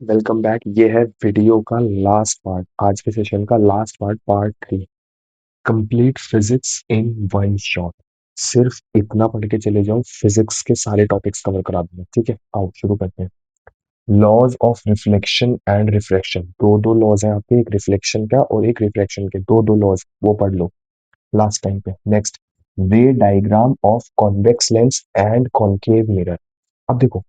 Welcome back. ये है video का लास्ट पार्ट, आज के सेशन का last part, part 3। Complete physics in one shot. सिर्फ इतना पढ़ के चले जाओ, फिजिक्स के सारे टॉपिक्स कवर करा दूंगा। ठीक है, आओ शुरू करते हैं। Laws of reflection and refraction, दो दो लॉज हैं आपके, एक रिफ्लेक्शन का और एक रिफ्रैक्शन के, दो दो लॉज वो पढ़ लो लास्ट टाइम पे। Next, way diagram of convex lens and concave mirror. अब देखो,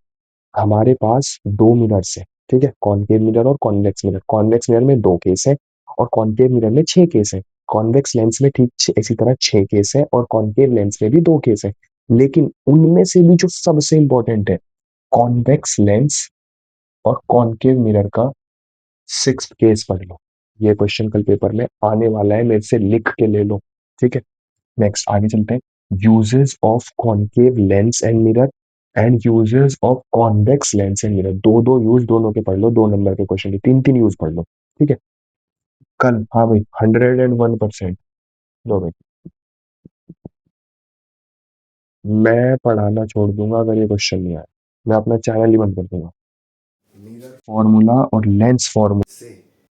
हमारे पास दो मिरर्स है, ठीक है, कॉनकेव मिरर और कॉन्वेक्स मिरर। कॉन्वेक्स मिरर में दो केस है और कॉनकेव मिरर में छह केस है। कॉन्वेक्स लेंस में ठीक इसी तरह छह केस है और कॉनकेव लेंस में भी दो केस है। लेकिन उनमें से भी जो सबसे इंपॉर्टेंट है, कॉन्वेक्स लेंस और कॉनकेव मिरर का सिक्स केस पढ़ लो। ये क्वेश्चन कल पेपर में आने वाला है, मेरे से लिख के ले लो। ठीक है, नेक्स्ट आगे चलते हैं। Uses of concave lens and mirror and uses of convex lens and mirror, दो दो यूज दोनों के पढ़ लो, दो नंबर के क्वेश्चन के तीन तीन यूज पढ़ लो। ठीक है, कल, हाँ भाई, 101%। लो भाई, मैं पढ़ाना छोड़ दूंगा अगर ये क्वेश्चन नहीं आया। मैं अपना चैनल ही बंद कर दूंगा। फॉर्मूला और लेंस फॉर्मूला से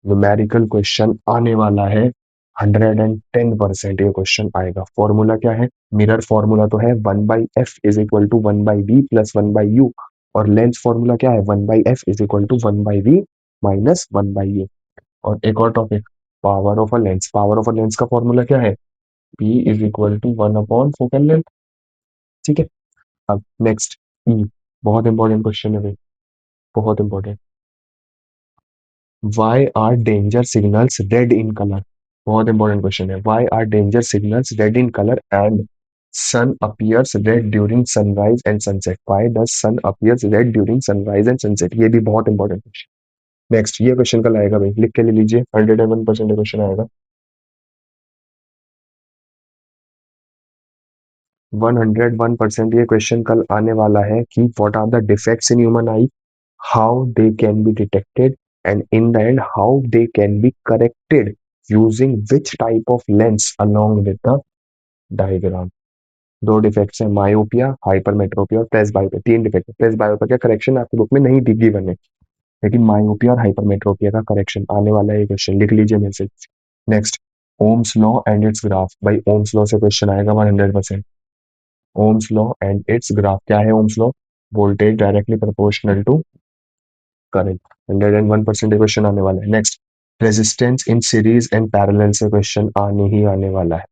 न्यूमेरिकल क्वेश्चन आने वाला है। 110% ये क्वेश्चन आएगा। फॉर्मूला क्या है? मिरर फॉर्मूला तो है 1/f = 1/b+1/u। और लेंस फॉर्मूला क्या है? 1/f = 1/v - 1/u। और एक और topic, power of a lens. Power of a lens का फॉर्मूला क्या है? p = focal length. ठीक है, अब नेक्स्ट, ई, बहुत इंपॉर्टेंट क्वेश्चन है भाई, बहुत important. Why are danger signals red in color? बहुत इंपॉर्टेंट क्वेश्चन है। Why are danger signals red in color and sun appears red during sunrise and sunset? Why does sun appears red during sunrise and sunset? ये भी बहुत important question. Next, ये question कल आएगा भाई, लिख के ले लीजिए। 101% क्वेश्चन आएगा। 101% ये क्वेश्चन कल आने वाला है कि what are the defects in human eye, how they can be detected, and in the end how they can be corrected using which type of lens along with the diagram। दो defects हैं, myopia, hypermetropia और presbyopia. तीन defect है। Presbyopia का correction आपकी book में नहीं the given है, लेकिन मायोपिया और हाइपरमेट्रोपिया का करेक्शन आने वाला है। ये क्वेश्चन लिख लीजिए मेरे से। Next, Ohm's law and its graph. भाई ओम्स लॉ से क्वेश्चन आएगा 100%। Ohm's law and its graph क्या है? Ohm's law, voltage directly proportional to correct. 101% question आने वाला है। Next, resistance in series and parallel से क्वेश्चन आने ही आने वाला है।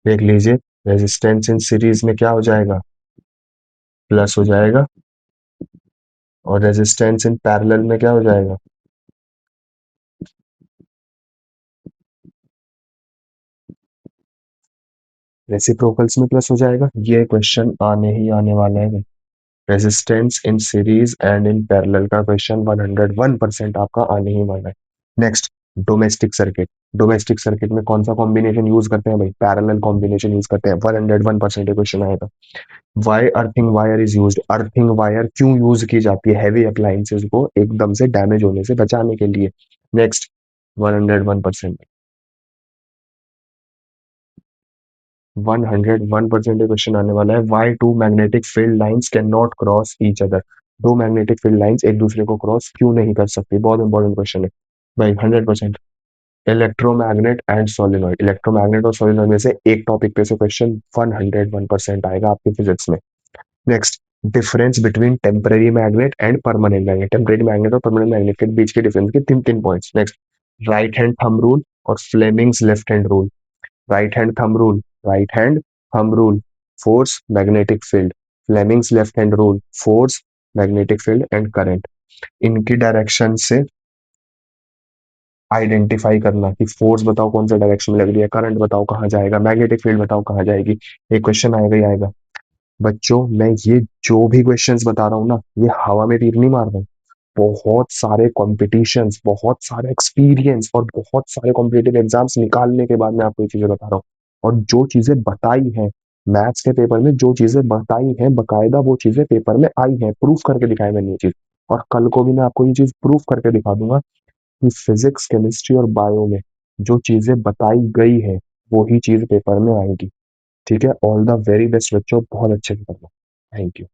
देख लीजिए, रेजिस्टेंस इन सीरीज में क्या हो जाएगा? प्लस हो जाएगा। और रेजिस्टेंस इन पैरेलल में क्या हो जाएगा? रेसिप्रोकल्स में प्लस हो जाएगा। ये क्वेश्चन आने ही आने वाला है। Resistance in series and in parallel का क्वेश्चन 101% आपका आने ही वाला है। Next, domestic circuit. Domestic circuit में कौन सा कॉम्बिनेशन यूज करते हैं भाई? पैरेलल कॉम्बिनेशन यूज करते हैं। 101% क्वेश्चन आएगा। Why earthing wire is used. Earthing wire क्यों यूज की जाती है? हैवी अप्लायंसेस को एकदम से डैमेज होने से बचाने के लिए। नेक्स्ट, 101%। 101% क्वेश्चन आने वाला है। Why two magnetic field lines can not cross each other. दो मैग्नेटिक फील्ड लाइंस एक दूसरे को क्रॉस क्यों नहीं कर सकती? बहुत इंपॉर्टेंट क्वेश्चन है भाई। 100%। Electromagnet and solenoid. इलेक्ट्रोमैग्नेट और सोलिनॉइड में से एक टॉपिक पे से क्वेश्चन 101% आएगा आपकी फिजिक्स में। Next, difference between temporary magnet and permanent magnet. Temporary magnet और परमानेंट मैग्नेट के बीच के डिफरेंस के तीन तीन points. Next, right hand thumb rule और Fleming's left hand rule. Right hand thumb rule, right hand thumb rule, force magnetic field. Fleming's left hand rule, force magnetic field and current. इनकी direction से identify करना कि force बताओ कौन सा direction में लग रही है, करंट बताओ कहाँ जाएगा, मैग्नेटिक फील्ड बताओ कहाँ जाएगी। ये क्वेश्चन आएगा ही आएगा। बच्चों, मैं ये जो भी क्वेश्चंस बता रहा हूँ ना, ये हवा में तीर नहीं मार रहा हूँ। बहुत सारे कॉम्पिटिशन्स, बहुत सारे एक्सपीरियंस और बहुत सारे कॉम्पिटेटिव एग्जाम्स निकालने के बाद मैं आपको ये चीजें बता रहा हूँ। और जो चीजें बताई हैं मैथ्स के पेपर में, जो चीजें बताई हैं बकायदा, वो चीजें पेपर में आई हैं, प्रूफ करके दिखाई मैंने ये चीज। और कल को भी मैं आपको ये चीज प्रूफ करके दिखा दूंगा कि फिजिक्स, केमिस्ट्री और बायो में जो चीजें बताई गई है वो ही चीज पेपर में आएगी। ठीक है, ऑल द वेरी बेस्ट बच्चों, बहुत अच्छे से पढ़ना। Thank you.